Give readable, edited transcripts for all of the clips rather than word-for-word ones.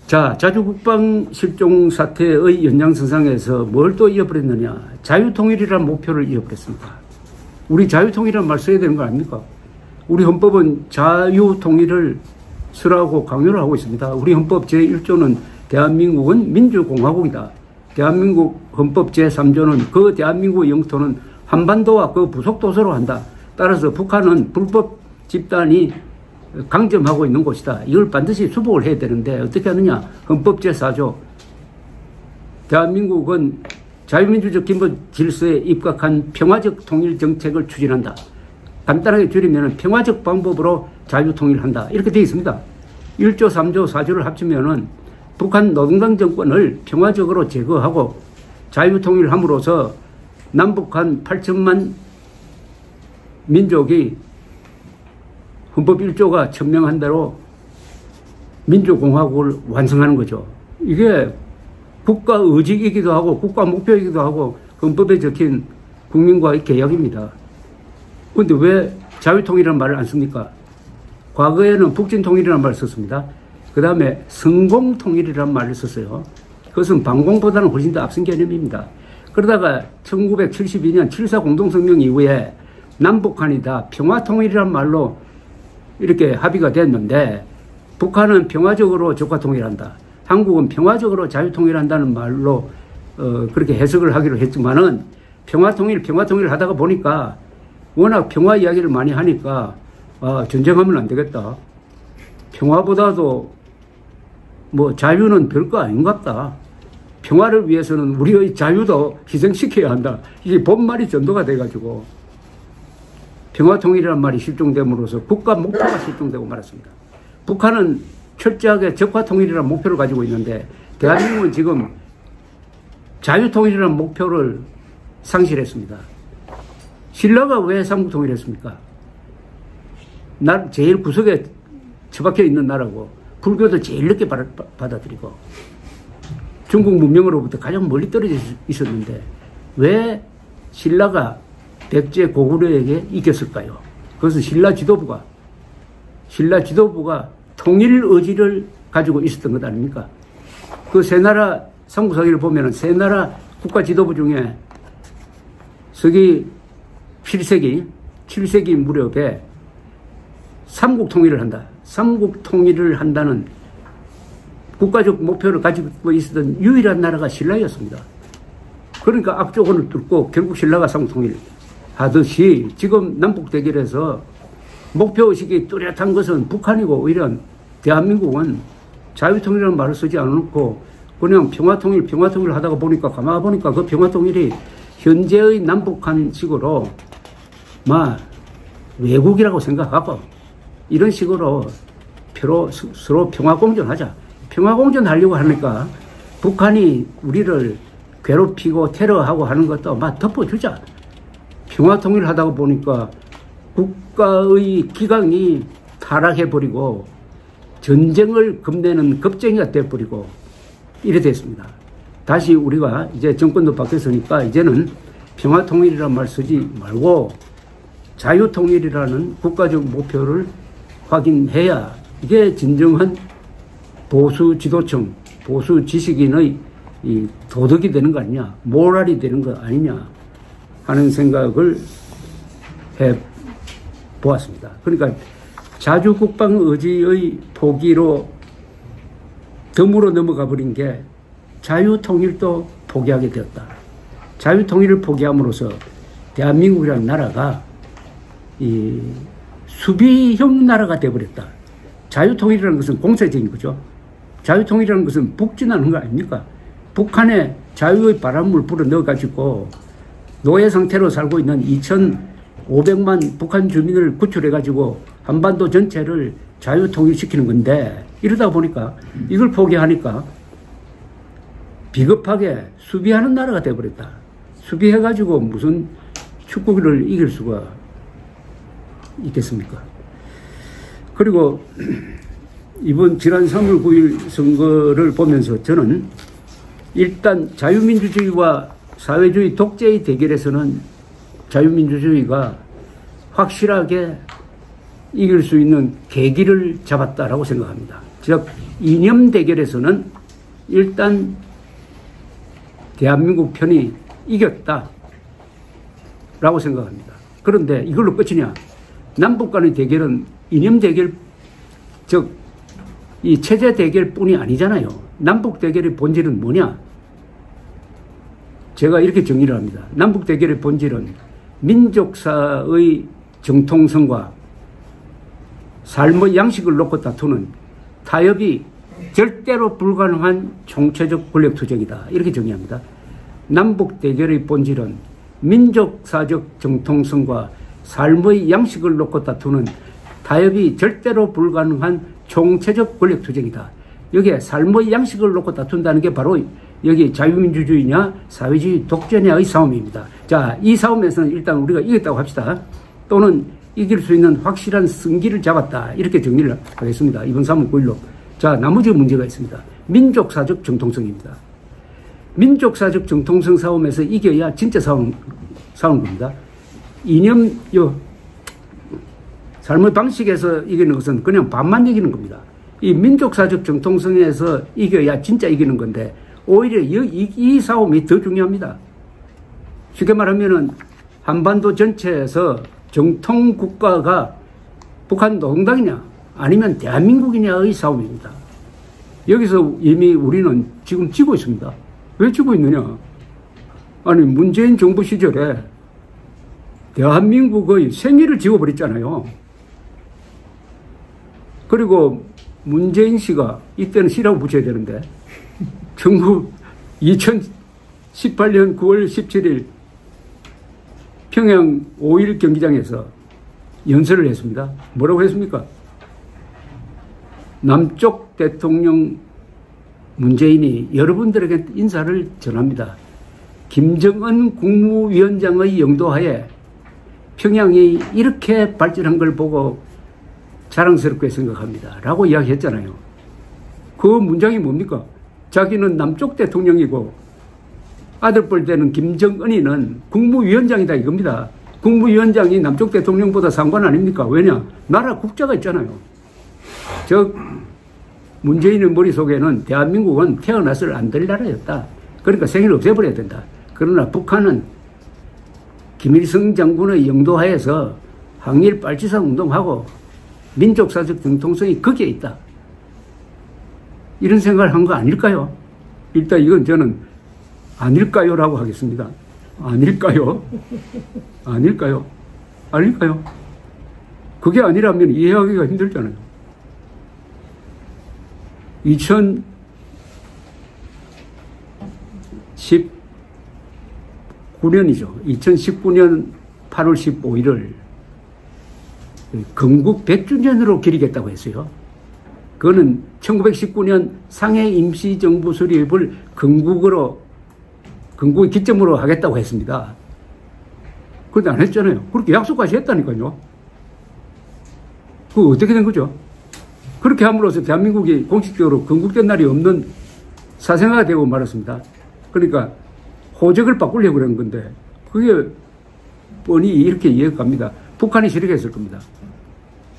자, 자주국방 실종 사태의 연장선상에서 뭘 또 이어버렸느냐. 자유통일이라는 목표를 이어버렸습니다. 우리 자유통일이라는 말 써야 되는 거 아닙니까? 우리 헌법은 자유통일을 쓰라고 강요를 하고 있습니다. 우리 헌법 제1조는 대한민국은 민주공화국이다. 대한민국 헌법 제3조는 그 대한민국의 영토는 한반도와 그 부속도서로 한다. 따라서 북한은 불법 집단이 강점하고 있는 곳이다. 이걸 반드시 수복을 해야 되는데 어떻게 하느냐. 헌법 제4조 대한민국은 자유민주적 기본 질서에 입각한 평화적 통일 정책을 추진한다. 간단하게 줄이면 평화적 방법으로 자유통일한다. 이렇게 되어 있습니다. 1조, 3조, 4조를 합치면은 북한 노동당 정권을 평화적으로 제거하고 자유통일함으로써 남북한 8천만 민족이 헌법 1조가 천명한 대로 민주공화국을 완성하는 거죠. 이게 국가 의지이기도 하고 국가 목표이기도 하고 헌법에 적힌 국민과의 계약입니다. 그런데 왜 자유통일이라는 말을 안 씁니까? 과거에는 북진통일이라는 말을 썼습니다. 그 다음에 성공통일이라는 말을 썼어요. 그것은 반공보다는 훨씬 더 앞선 개념입니다. 그러다가 1972년 7.4 공동성명 이후에 남북한이 다 평화통일이라는 말로 이렇게 합의가 됐는데 북한은 평화적으로 적화통일한다. 한국은 평화적으로 자유통일한다는 말로 그렇게 해석을 하기로 했지만은 평화통일 하다가 보니까 워낙 평화 이야기를 많이 하니까 전쟁하면 안 되겠다. 평화보다도 뭐 자유는 별거 아닌 것 같다. 평화를 위해서는 우리의 자유도 희생시켜야 한다. 이게 본말이 전도가 돼가지고 평화통일이라는 말이 실종됨으로써 국가 목표가 실종되고 말았습니다. 북한은 철저하게 적화통일이라는 목표를 가지고 있는데 대한민국은 지금 자유통일이라는 목표를 상실했습니다. 신라가 왜 삼국통일했습니까? 제일 구석에 처박혀 있는 나라고 불교도 제일 늦게 받아들이고 중국 문명으로부터 가장 멀리 떨어져 있었는데 왜 신라가 백제 고구려에게 이겼을까요? 그것은 신라 지도부가 통일 의지를 가지고 있었던 것 아닙니까? 그 세 나라 삼국사기를 보면 세 나라 국가 지도부 중에 서기 7세기 무렵에 삼국 통일을 한다. 삼국 통일을 한다는 국가적 목표를 가지고 있었던 유일한 나라가 신라였습니다. 그러니까 앞쪽을 뚫고 결국 신라가 삼국 통일 하듯이 지금 남북 대결에서 목표의식이 뚜렷한 것은 북한이고 오히려 대한민국은 자유통일이라는 말을 쓰지 않고 그냥 평화통일 하다가 보니까 가만히 보니까 그 평화통일이 현재의 남북한식으로 외국이라고 생각하고 이런 식으로 서로 평화공존하자. 평화공존하려고 하니까 북한이 우리를 괴롭히고 테러하고 하는 것도 덮어주자. 평화통일 하다가 보니까 국가의 기강이 타락해버리고 전쟁을 겁내는 겁쟁이가 돼버리고 이래 됐습니다. 다시 우리가 이제 정권도 바뀌었으니까 이제는 평화통일이라는 말 쓰지 말고 자유통일이라는 국가적 목표를 확인해야 이게 진정한 보수 지도층, 보수 지식인의 이 도덕이 되는 거 아니냐, 모랄이 되는 거 아니냐 하는 생각을 해 보았습니다. 그러니까 자주국방 의지의 포기로 덤으로 넘어가 버린 게 자유통일도 포기하게 되었다. 자유통일을 포기함으로써 대한민국이라는 나라가 이 수비형 나라가 되어버렸다. 자유통일이라는 것은 공세적인 거죠. 자유통일이라는 것은 북진하는 거 아닙니까? 북한에 자유의 바람을 불어 넣어가지고 노예 상태로 살고 있는 2,500만 북한 주민을 구출해가지고 한반도 전체를 자유통일시키는 건데 이러다 보니까 이걸 포기하니까 비겁하게 수비하는 나라가 되어버렸다. 수비해가지고 무슨 축구를 이길 수가 있겠습니까? 그리고 이번 지난 3월 9일 선거를 보면서 저는 일단 자유민주주의와 사회주의 독재의 대결에서는 자유민주주의가 확실하게 이길 수 있는 계기를 잡았다라고 생각합니다. 즉 이념 대결에서는 일단 대한민국 편이 이겼다라고 생각합니다. 그런데 이걸로 끝이냐? 남북 간의 대결은 이념 대결, 즉 이 체제 대결뿐이 아니잖아요. 남북 대결의 본질은 뭐냐? 제가 이렇게 정리를 합니다. 남북 대결의 본질은 민족사의 정통성과 삶의 양식을 놓고 다투는 타협이 절대로 불가능한 총체적 권력투쟁이다. 이렇게 정의합니다. 남북 대결의 본질은 민족사적 정통성과 삶의 양식을 놓고 다투는 타협이 절대로 불가능한 총체적 권력투쟁이다. 여기에 삶의 양식을 놓고 다툰다는 게 바로 여기 자유민주주의냐 사회주의 독재냐의 싸움입니다. 자, 이 싸움에서는 일단 우리가 이겼다고 합시다. 또는 이길 수 있는 확실한 승기를 잡았다. 이렇게 정리를 하겠습니다. 이번 3월 9일로. 자, 나머지 문제가 있습니다. 민족사적 정통성입니다. 민족사적 정통성 싸움에서 이겨야 진짜 싸우는 겁니다. 삶의 방식에서 이기는 것은 그냥 반만 이기는 겁니다. 이 민족사적 정통성에서 이겨야 진짜 이기는 건데 오히려 이 싸움이 더 중요합니다. 쉽게 말하면은 한반도 전체에서 정통 국가가 북한 노동당이냐 아니면 대한민국이냐의 싸움입니다. 여기서 이미 우리는 지금 지고 있습니다. 왜 지고 있느냐? 아니 문재인 정부 시절에 대한민국의 생일을 지워버렸잖아요. 그리고 문재인 씨가 이때는 씨라고 붙여야 되는데 2018년 9월 17일 평양 5.1 경기장에서 연설을 했습니다. 뭐라고 했습니까? 남쪽 대통령 문재인이 여러분들에게 인사를 전합니다. 김정은 국무위원장의 영도하에 평양이 이렇게 발전한 걸 보고 자랑스럽게 생각합니다. 라고 이야기했잖아요. 그 문장이 뭡니까? 자기는 남쪽 대통령이고 아들뻘 되는 김정은이는 국무위원장이다 이겁니다. 국무위원장이 남쪽 대통령보다 상관 아닙니까? 왜냐? 나라 국자가 있잖아요. 즉 문재인의 머릿속에는 대한민국은 태어나서를 안 될 나라였다. 그러니까 생일을 없애버려야 된다. 그러나 북한은 김일성 장군의 영도하에서 항일 빨치산 운동하고 민족사적 정통성이 거기에 있다. 이런 생각을 한 거 아닐까요? 일단 이건 저는 아닐까요라고 하겠습니다. 아닐까요? 아닐까요? 아닐까요? 그게 아니라면 이해하기가 힘들잖아요. 2019년이죠. 2019년 8월 15일을 건국 100주년으로 기리겠다고 했어요. 그거는 1919년 상해 임시정부 수립을 건국의 기점으로 하겠다고 했습니다. 그런데 안 했잖아요. 그렇게 약속까지 했다니까요. 그거 어떻게 된 거죠? 그렇게 함으로써 대한민국이 공식적으로 건국된 날이 없는 사생아가 되고 말았습니다. 그러니까 호적을 바꾸려고 그런 건데 그게 뻔히 이렇게 이해가 갑니다. 북한이 싫어했을 겁니다.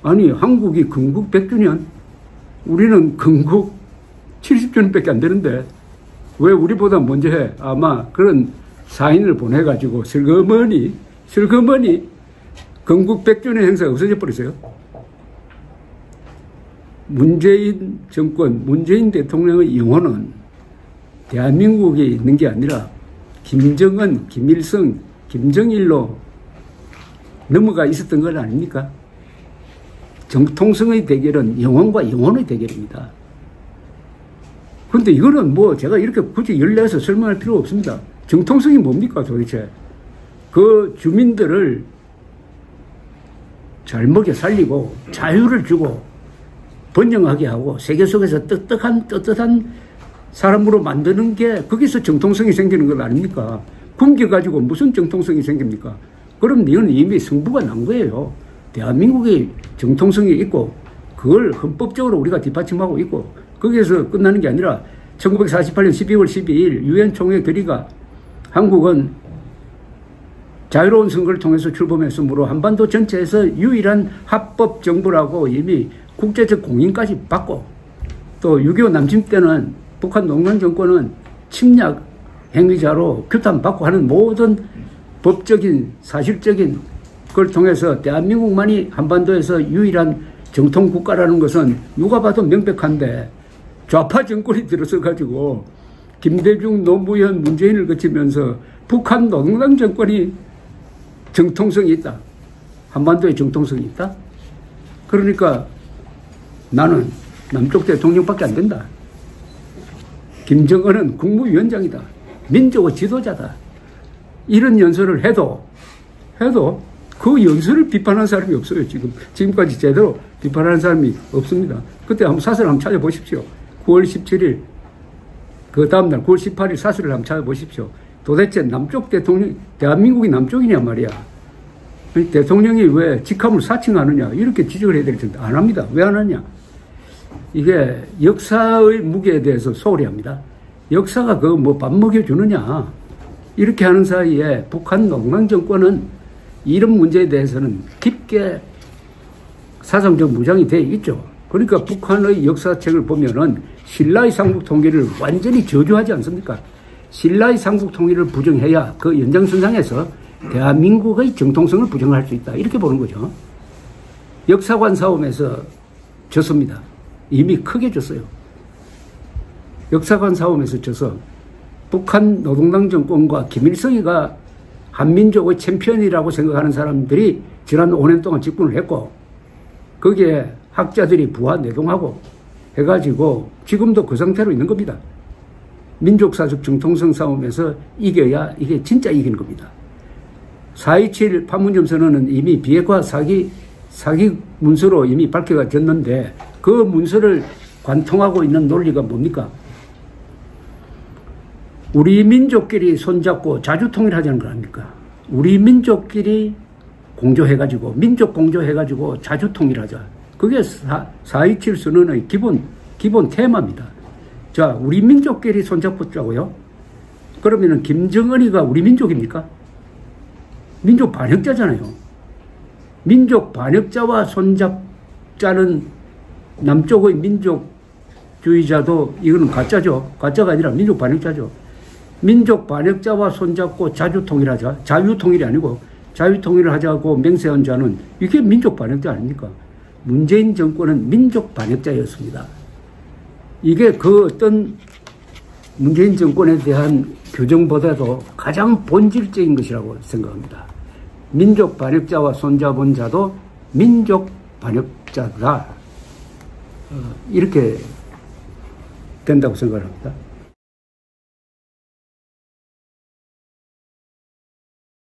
아니 한국이 건국 100주년 우리는 건국 70주년밖에 안 되는데 왜 우리보다 먼저 해? 아마 그런 사인을 보내가지고 슬그머니 건국 100주년 행사가 없어져 버렸어요. 문재인 정권, 문재인 대통령의 영혼은 대한민국에 있는 게 아니라 김정은, 김일성, 김정일로 넘어가 있었던 건 아닙니까? 정통성의 대결은 영혼과 영혼의 대결입니다. 그런데 이거는 뭐 제가 이렇게 굳이 열내서 설명할 필요 없습니다. 정통성이 뭡니까 도대체? 그 주민들을 잘 먹여 살리고 자유를 주고 번영하게 하고 세계 속에서 떳떳한 사람으로 만드는 게 거기서 정통성이 생기는 것 아닙니까? 굶겨가지고 무슨 정통성이 생깁니까? 그럼 이건 이미 승부가 난 거예요. 대한민국의 정통성이 있고 그걸 헌법적으로 우리가 뒷받침하고 있고 거기에서 끝나는 게 아니라 1948년 12월 12일 유엔 총회 결의가 한국은 자유로운 선거를 통해서 출범했으므로 한반도 전체에서 유일한 합법 정부라고 이미 국제적 공인까지 받고, 또 6.25 남침 때는 북한 농단 정권은 침략 행위자로 규탄받고 하는 모든 법적인 사실적인 걸 통해서 대한민국만이 한반도에서 유일한 정통 국가라는 것은 누가 봐도 명백한데, 좌파 정권이 들어서 가지고 김대중, 노무현, 문재인을 거치면서 북한 노동당 정권이 정통성이 있다, 한반도에 정통성이 있다. 그러니까 나는 남쪽 대통령밖에 안 된다. 김정은은 국무위원장이다, 민족의 지도자다, 이런 연설을 해도 그 연설을 비판하는 사람이 없어요. 지금까지 제대로 비판하는 사람이 없습니다. 그때 한번 사설을 한번 찾아보십시오. 9월 17일 그 다음날 9월 18일 사설을 한번 찾아보십시오. 도대체 남쪽 대통령, 대한민국이 남쪽이냐 말이야. 대통령이 왜 직함을 사칭하느냐, 이렇게 지적을 해야 될 텐데 안 합니다. 왜 안 하냐? 이게 역사의 무게에 대해서 소홀히 합니다. 역사가 그 뭐 밥 먹여주느냐, 이렇게 하는 사이에 북한 농당 정권은 이런 문제에 대해서는 깊게 사상적 무장이 되어 있죠. 그러니까 북한의 역사책을 보면은 신라의 삼국 통일을 완전히 저주하지 않습니까? 신라의 삼국 통일을 부정해야 그 연장선상에서 대한민국의 정통성을 부정할 수 있다, 이렇게 보는 거죠. 역사관 싸움에서 졌습니다. 이미 크게 졌어요. 역사관 싸움에서 져서 북한 노동당 정권과 김일성이가 한민족의 챔피언이라고 생각하는 사람들이 지난 5년 동안 집권을 했고, 거기에 학자들이 부하 내동하고 해가지고 지금도 그 상태로 있는 겁니다. 민족사적 정통성 싸움에서 이겨야 이게 진짜 이기는 겁니다. 4.27 판문점 선언은 이미 비핵화 사기 문서로 이미 밝혀졌는데, 그 문서를 관통하고 있는 논리가 뭡니까? 우리 민족끼리 손잡고 자주통일하자는 거 아닙니까? 우리 민족끼리 공조해가지고, 민족 공조해가지고 자주통일하자. 그게 4.27 선언의 기본 테마입니다. 자, 우리 민족끼리 손잡자고요? 그러면은 김정은이가 우리 민족입니까? 민족 반역자잖아요. 민족 반역자와 손잡자는 남쪽의 민족주의자도 이거는 가짜죠. 가짜가 아니라 민족 반역자죠. 민족 반역자와 손잡고 자주통일하자. 자유통일이 아니고 자유통일을 하자고 맹세한 자는 이게 민족 반역자 아닙니까? 문재인 정권은 민족 반역자였습니다. 이게 그 어떤 문재인 정권에 대한 규정보다도 가장 본질적인 것이라고 생각합니다. 민족 반역자와 손잡은 자도 민족 반역자다. 이렇게 된다고 생각합니다.